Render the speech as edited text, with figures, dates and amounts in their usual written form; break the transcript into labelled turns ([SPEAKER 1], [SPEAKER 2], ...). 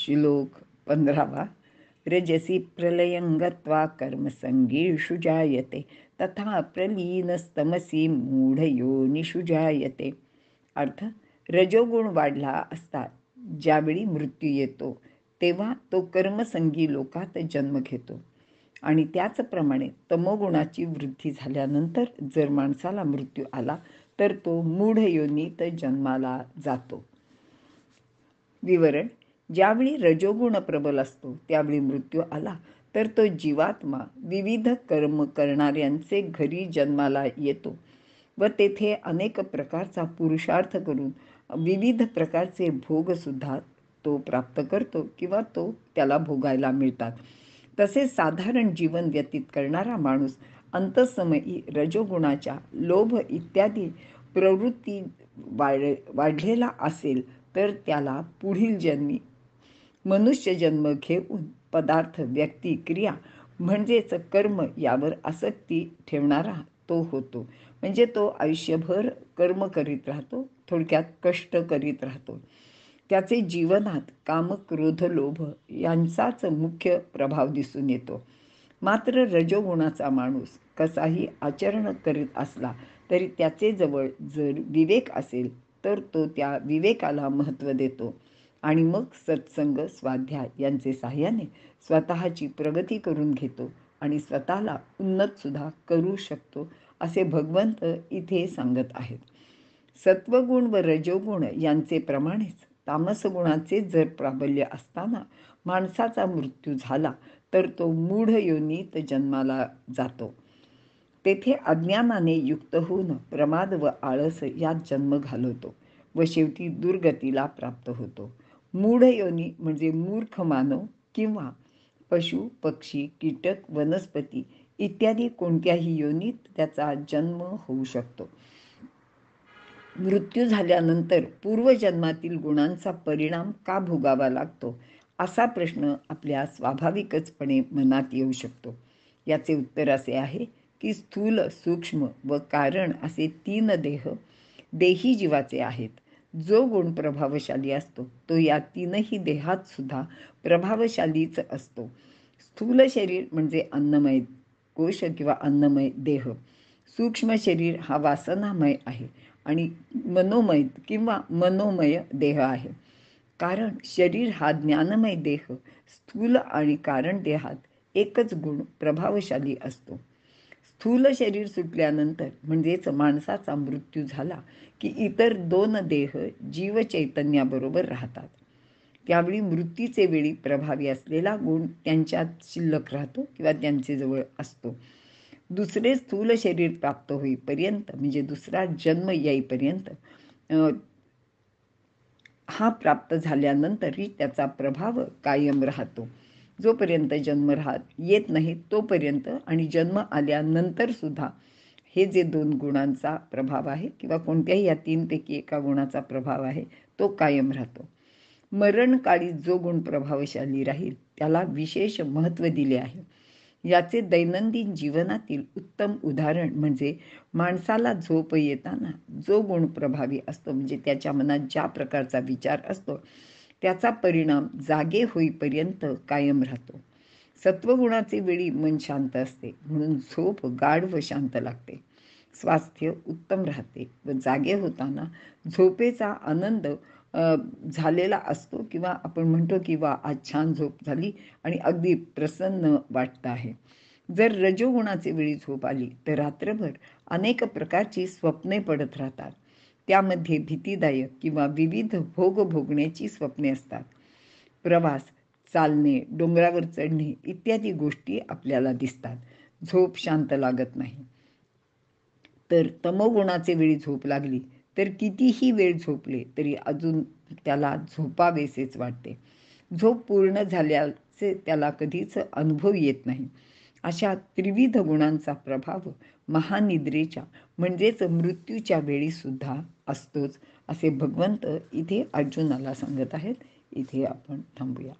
[SPEAKER 1] श्लोक 15. रजसी प्रलयं गत्वा कर्मसंगीषु जायते तथा प्रलीनस्तमसी मूढयोनिषु जायते. अर्थ, रजोगुण वाढला असता ज्यावेळी मृत्यू येतो तेव्हा तो कर्मसंगी लोकात जन्म घेतो, आणि त्याचप्रमाणे तमोगुणाची वृद्धी झाल्यानंतर जर माणसाला मृत्यू आला तर तो मूढ योनीत जन्माला जातो. विवरण: ज्यावेळी रजोगुण प्रबल असतो त्यावेळी मृत्यू आला तर तो जीवात्मा विविध कर्म करणाऱ्यांचे घरी जन्माला येतो व तेथे अनेक प्रकारचा पुरुषार्थ करून विविध प्रकारचे भोगसुद्धा तो प्राप्त करतो किंवा त्याला भोगायला मिळतात. तसेच साधारण जीवन व्यतीत करणारा माणूस अंतःसमयी रजोगुणाच्या लोभ इत्यादी प्रवृत्ती वाढलेला असेल तर त्याला पुढील जन्मी मनुष्य जन्म घेऊन पदार्थ, व्यक्ती, क्रिया म्हणजेच कर्म यावर आसक्ती ठेवणारा तो होतो. म्हणजे तो आयुष्यभर कर्म करीत राहतो, थोडक्यात कष्ट करीत राहतो. त्याचे जीवनात काम, क्रोध, लोभ यांचाच मुख्य प्रभाव दिसून येतो. मात्र रजोगुणाचा माणूस कसाही आचरण करीत असला तरी त्याचे जवळ जर विवेक असेल तर तो त्या विवेकाला महत्त्व देतो आणि मग सत्संग, स्वाध्याय यांचे साहाय्याने स्वतःची प्रगती करून घेतो आणि स्वतःला उन्नतसुद्धा करू शकतो, असे भगवंत इथे सांगत आहेत. सत्वगुण व रजोगुण यांचे प्रमाणेच तामसगुणाचे जर प्राबल्य असताना माणसाचा मृत्यू झाला तर तो मूढ योनीत जन्माला जातो. तेथे अज्ञानाने युक्त होऊन प्रमाद व आळस यात जन्म घालवतो व शेवटी दुर्गतीला प्राप्त होतो. मूढ योनी म्हणजे मूर्ख मानव किंवा पशु, पक्षी, कीटक, वनस्पती इत्यादी कोणत्याही योनीत त्याचा जन्म होऊ शकतो. मृत्यू झाल्यानंतर पूर्वजन्मातील गुणांचा परिणाम का भोगावा लागतो, असा प्रश्न आपल्या स्वाभाविकचपणे मनात येऊ शकतो. याचे उत्तर असे आहे की स्थूल, सूक्ष्म व कारण असे 3 देही जीवाचे आहेत. जो गुण प्रभावशाली असतो तो या 3ही देहात सुद्धा प्रभावशालीच असतो. स्थूल शरीर म्हणजे अन्नमय कोश किंवा अन्नमय देह. सूक्ष्म शरीर हा वासनामय आहे आणि मनोमय किंवा मनोमय देह आहे. कारण शरीर हा ज्ञानमय देह. स्थूल आणि कारण देहात एकच गुण प्रभावशाली असतो. स्थूल शरीर सुटल्यानंतर म्हणजेच माणसाचा मृत्यू झाला की इतर 2 देह जीवचैतन्याबरोबर राहतात. त्यावेळी मृत्यूचे वेळी प्रभावी असलेला गुण त्यांच्यात शिल्लक राहतो किंवा त्यांच्याजवळ असतो. दुसरे स्थूल शरीर प्राप्त होईपर्यंत म्हणजे दुसरा जन्म येईपर्यंत हा प्राप्त झाल्यानंतरही त्याचा प्रभाव कायम राहतो. जोपर्यंत जन्म येत नाही तोपर्यंत आणि जन्म आल्यानंतर सुद्धा हे जे 2 गुणांचा प्रभाव आहे किंवा कोणत्याही या 3 पैकी एका गुणाचा प्रभाव आहे तो कायम राहतो. मरणकाळी जो गुण प्रभावशाली राहील त्याला विशेष महत्त्व दिले आहे. याचे दैनंदिन जीवनातील उत्तम उदाहरण म्हणजे माणसाला झोप येताना जो गुण प्रभावी असतो म्हणजे त्याच्या मनात ज्या प्रकारचा विचार असतो त्याचा परिणाम जागे होईपर्यंत कायम राहतो. सत्वगुणाचे वेळी मन शांत असते म्हणून झोप गाढ व शांत लागते. स्वास्थ्य उत्तम राहते व जागे होताना झोपेचा आनंद झालेला असतो किंवा आपण म्हणतो की वा आज छान झोप झाली आणि अगदी प्रसन्न वाटतं आहे. जर रजोगुणाचे वेळी झोप आली तर रात्रभर अनेक प्रकारची स्वप्ने पडत राहतात. त्यामध्ये भीतीदायक किंवा विविध भोग भोगण्याची स्वप्ने असतात. प्रवास, चालणे, डोंगरावर चढणे इत्यादी गोष्टी आपल्याला दिसतात. झोप शांत लागत नाही. तर तमोगुणाचे वेळी झोप लागली तर कितीही वेळ झोपले तरी अजून त्याला झोपावेसेच वाटते. झोप पूर्ण झाल्याचे त्याला कधीच अनुभव येत नाही. अशा त्रिविध गुणांचा प्रभाव महानिद्रेच्या म्हणजेच मृत्यूच्या वेळी सुद्धा असतोच, असे भगवंत इथे अर्जुनाला सांगत आहेत. इथे आपण थांबूया.